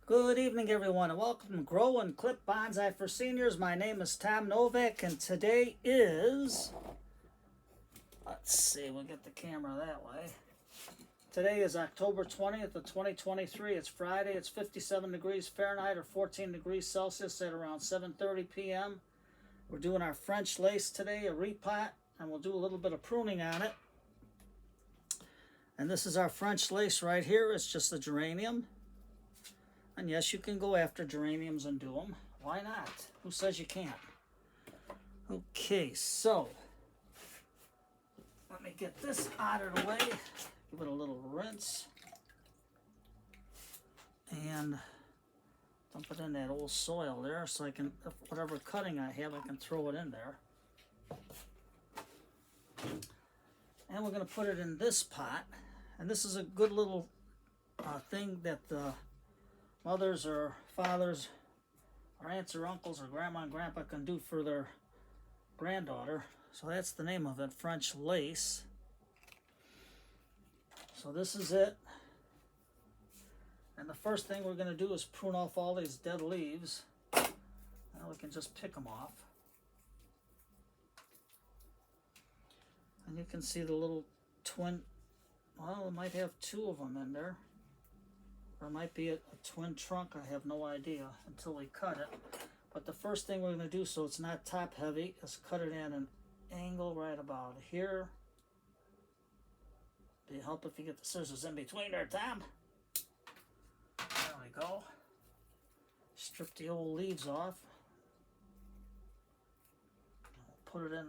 Good evening, everyone, and welcome to Grow and Clip Bonsai for Seniors. My name is Tom Novak, and today is, let's see, we'll get the camera that way. Today is October 20th of 2023. It's Friday. It's 57 degrees Fahrenheit or 14 degrees Celsius at around 7:30 p.m. We're doing our French lace today, a repot, and we'll do a little bit of pruning on it. And this is our French lace right here. It's just a geranium. And yes, you can go after geraniums and do them. Why not? Who says you can't? Okay, so let me get this out of the way. Give it a little rinse. And dump it in that old soil there so I can, whatever cutting I have, I can throw it in there. And we're going to put it in this pot. And this is a good little thing that mothers or fathers or aunts or uncles or grandma and grandpa can do for their granddaughter. So that's the name of it, French lace. So this is it. And the first thing we're going to do is prune off all these dead leaves. Now we can just pick them off. And you can see the little twin, well, it might have two of them in there. Or it might be a twin trunk, I have no idea until we cut it. But the first thing we're going to do, so it's not top heavy, is cut it at an angle right about here. Be help if you get the scissors in between there, Tom. There we go. Strip the old leaves off. We'll put it in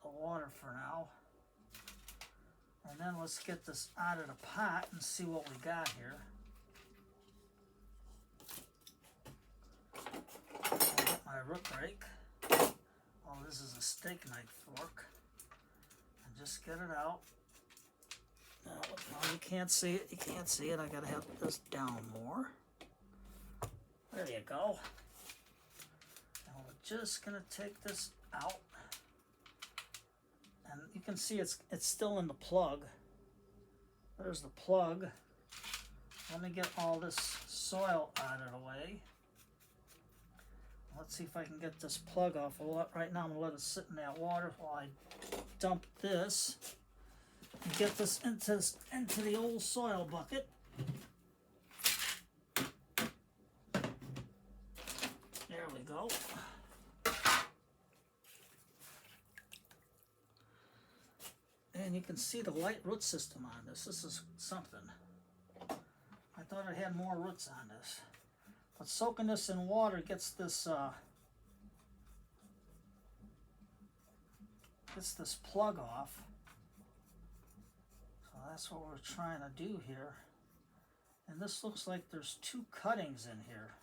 the water for now. And then let's get this out of the pot and see what we got here. My root rake. Oh, this is a steak knife fork. And just get it out. No, you can't see it. You can't see it. I gotta have this down more. There you go. And we're just gonna take this out. And you can see it's still in the plug. There's the plug. Let me get all this soil out of the way. Let's see if I can get this plug off. Right now I'm going to let it sit in that water while I dump this and get this into the old soil bucket. There we go. And you can see the light root system on this. This is something. I thought it had more roots on this. But soaking this in water gets this plug off. So that's what we're trying to do here. And this looks like there's two cuttings in here.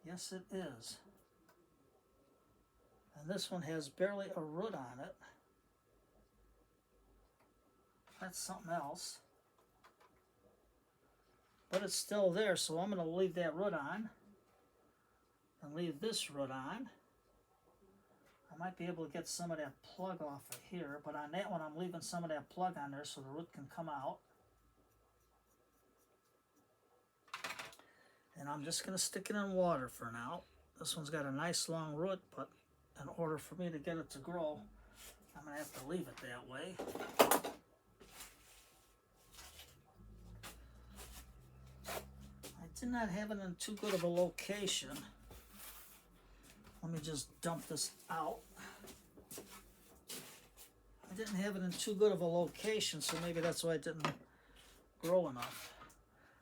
Yes, it is. And this one has barely a root on it. That's something else. But it's still there, so I'm going to leave that root on and leave this root on. I might be able to get some of that plug off of here, but on that one I'm leaving some of that plug on there so the root can come out. And I'm just going to stick it in water for now. This one's got a nice long root, but in order for me to get it to grow, I'm going to have to leave it that way. I did not have it in too good of a location. Let me just dump this out. I didn't have it in too good of a location, so maybe that's why it didn't grow enough.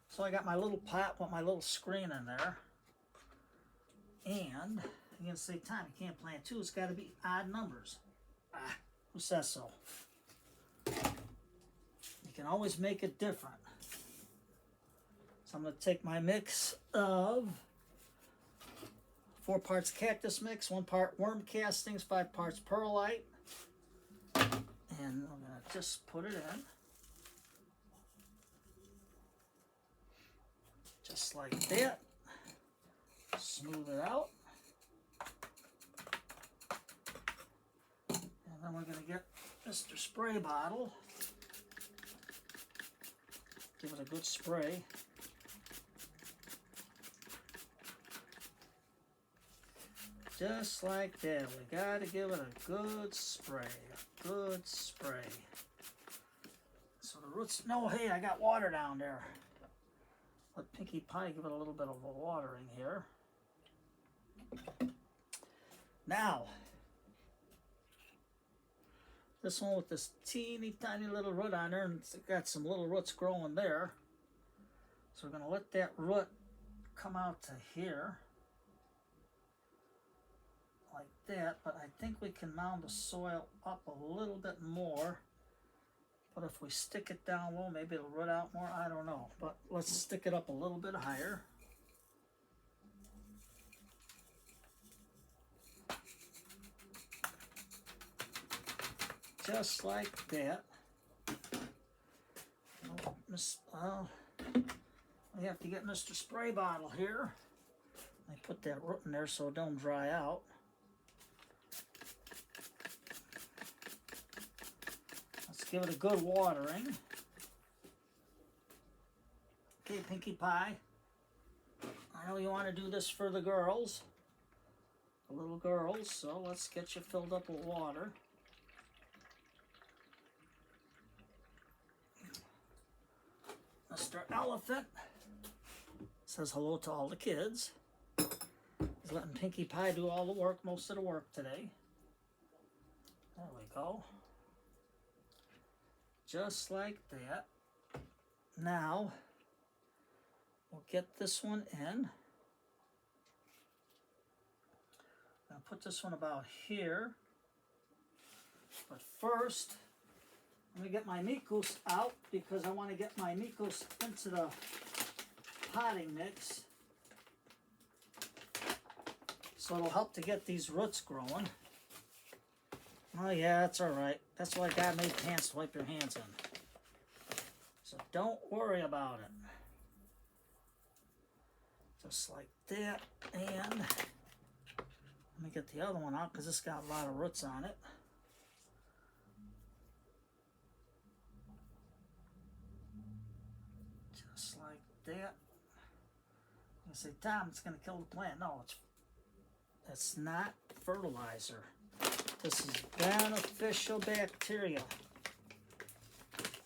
So I got my little pot with my little screen in there. And you're going to say, Tom, you can't plant two. It's got to be odd numbers. Who says so? You can always make it different. So I'm going to take my mix of 4 parts cactus mix, 1 part worm castings, 5 parts perlite. And I'm going to just put it in. Just like that. Smooth it out. And then we're going to get Mr. Spray bottle. Give it a good spray. Just like that. We gotta give it a good spray. A good spray. So the roots know, hey, I got water down there. Let Pinkie Pie give it a little bit of a watering here. Now, this one with this teeny tiny little root on there, and it's got some little roots growing there. So we're going to let that root come out to here. Like that, but I think we can mound the soil up a little bit more. But if we stick it down low, maybe it'll root out more. I don't know. But let's stick it up a little bit higher. Just like that. We have to get Mr. Spray Bottle here. I put that root in there so it don't dry out. Let's give it a good watering. Okay, Pinkie Pie. I know you want to do this for the girls, the little girls, so let's get you filled up with water. Mr. Elephant says hello to all the kids. He's letting Pinkie Pie do all the work, most of the work today. There we go. Just like that. Now, we'll get this one in. I'm going to put this one about here. But first, let me get my Micos out because I want to get my Micos into the potting mix. So it'll help to get these roots growing. Oh yeah, that's alright. That's why God made pants to wipe your hands in. So don't worry about it. Just like that. And let me get the other one out because this got a lot of roots on it. Just like that. You say, Tom, it's going to kill the plant. No, it's not fertilizer. This is beneficial bacteria.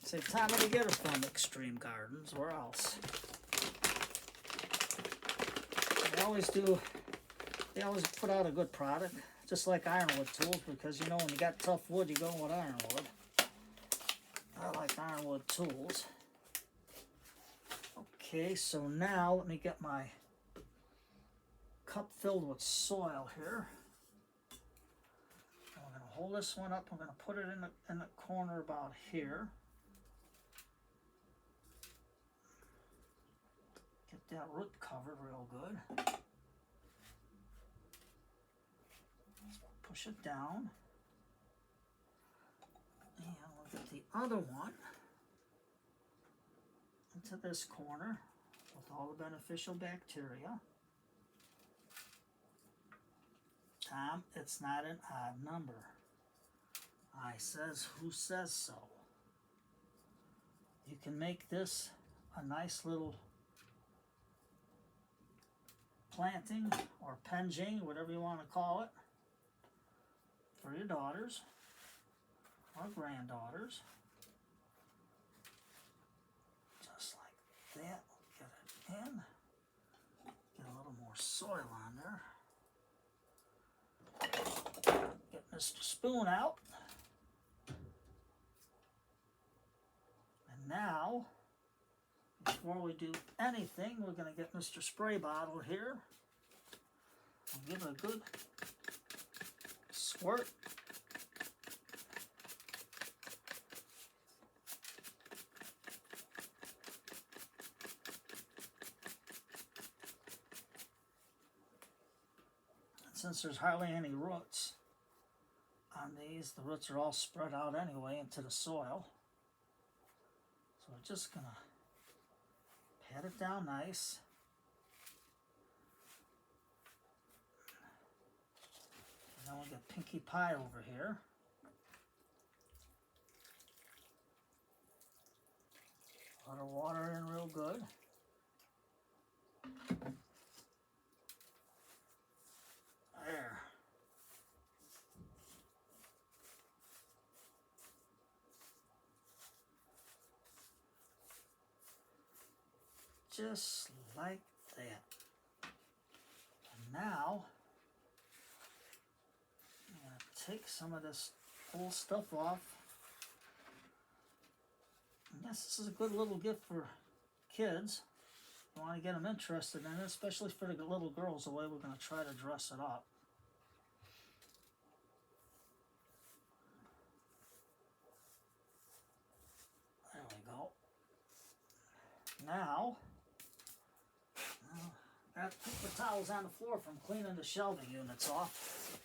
Say, Tom, where do you get it from? Extreme Gardens. Where else? They always do. They always put out a good product, just like Ironwood tools, because you know when you got tough wood, you go with Ironwood. I like Ironwood tools. Okay, so now let me get my cup filled with soil here. And we're going to hold this one up. I'm going to put it in the corner about here. Get that root covered real good. Let's push it down. And we'll get the other one into this corner with all the beneficial bacteria. Tom, it's not an odd number. I says, who says so? You can make this a nice little planting or penjing, whatever you want to call it, for your daughters or granddaughters. Just like that. Get it in. Get a little more soil on there. Get Mr. Spoon out. And now, before we do anything, we're going to get Mr. Spray Bottle here. And give it a good squirt. Since there's hardly any roots on these, the roots are all spread out anyway into the soil. So we're just going to pat it down nice. And then we'll get Pinkie Pie over here. Let her water in real good. There. Just like that. And now, I'm going to take some of this old stuff off. And this is a good little gift for kids. You want to get them interested in it, especially for the little girls, the way we're going to try to dress it up. There we go. Now, got paper towels on the floor from cleaning the shelving units off.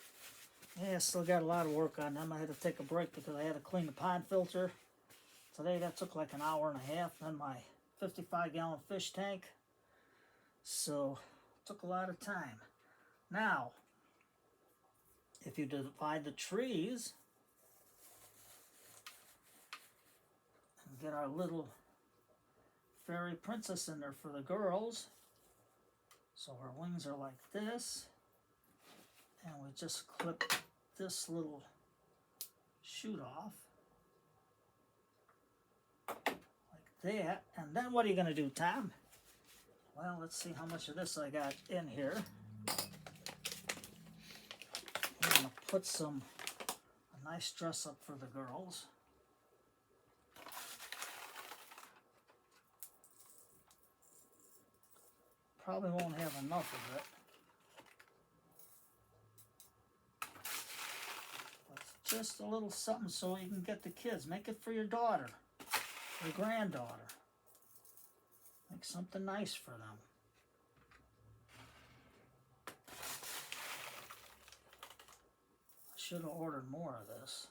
Yeah, still got a lot of work on them. I had to take a break because I had to clean the pond filter. Today that took like an hour and a half. Then my 55-gallon fish tank. So, it took a lot of time. Now, if you divide the trees and get our little fairy princess in there for the girls. So her wings are like this. And we just clip this little shoot off. Like that. And then what are you going to do, Tom? Well, let's see how much of this I got in here. I'm going to put a nice dress up for the girls. Probably won't have enough of it. But just a little something so you can get the kids. Make it for your daughter, your granddaughter. Make something nice for them. I should have ordered more of this.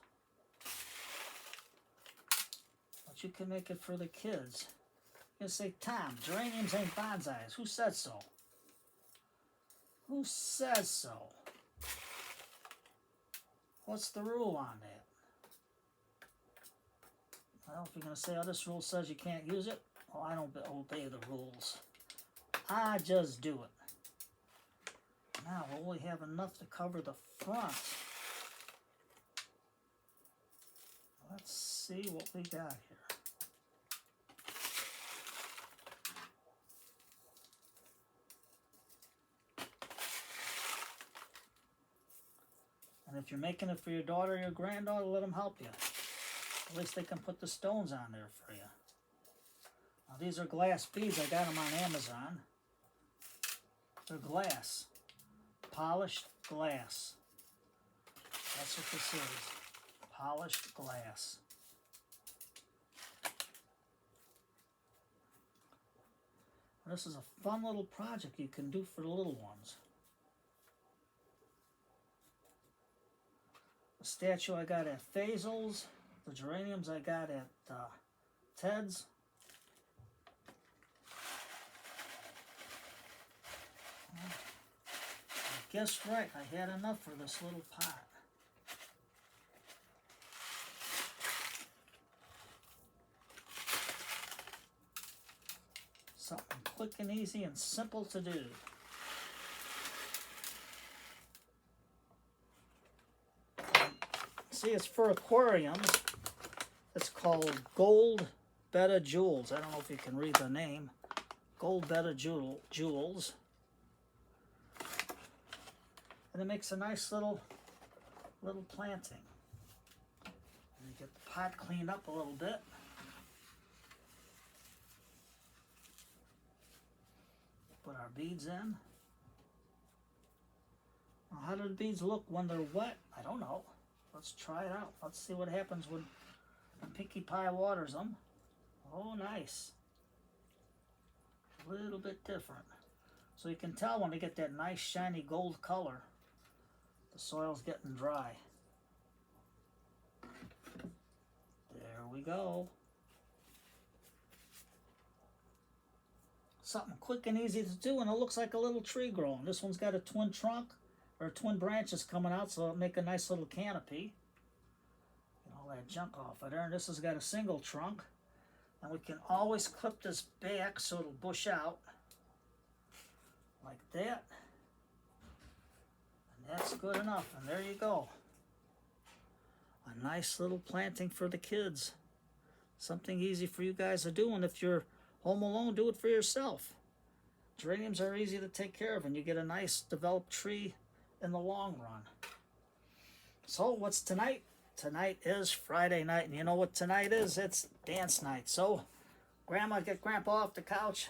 But you can make it for the kids. You say, Tom, geraniums ain't bonsais. Who said so? Who says so? What's the rule on that? Well, if you're going to say, oh, this rule says you can't use it, well, I don't obey the rules. I just do it. Now, will we have enough to cover the front? Let's see what we got here. And if you're making it for your daughter or your granddaughter, let them help you. At least they can put the stones on there for you. Now these are glass beads. I got them on Amazon. They're glass. Polished glass. That's what this is. Polished glass. And this is a fun little project you can do for the little ones. The statue I got at Faisal's. The geraniums I got at Ted's. I guess right, I had enough for this little pot. Something quick and easy and simple to do. See, it's for aquariums. It's called Gold Betta Jewels. I don't know if you can read the name. Gold Betta Jewels. And it makes a nice little planting. And you get the pot cleaned up a little bit. Put our beads in. Now, how do the beads look when they're wet? I don't know. Let's try it out. Let's see what happens when Pinkie Pie waters them. Oh, nice. A little bit different. So you can tell when they get that nice shiny gold color, the soil's getting dry. There we go. Something quick and easy to do, and it looks like a little tree growing. This one's got a twin trunk, or twin branches coming out, so it'll make a nice little canopy. Get all that junk off of there. And this has got a single trunk. And we can always clip this back so it'll bush out like that. And that's good enough. And there you go. A nice little planting for the kids. Something easy for you guys to do. And if you're home alone, do it for yourself. Geraniums are easy to take care of, and you get a nice developed tree in the long run. So what's tonight? Tonight is Friday night, and you know what tonight is? It's dance night. So Grandma get Grandpa off the couch,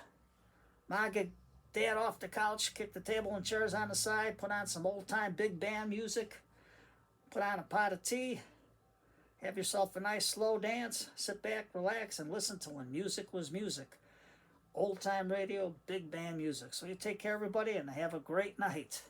Ma get Dad off the couch, kick the table and chairs on the side, put on some old-time big band music, put on a pot of tea, have yourself a nice slow dance, sit back, relax, and listen to when music was music. Old-time radio, big band music. So you take care, everybody, and have a great night.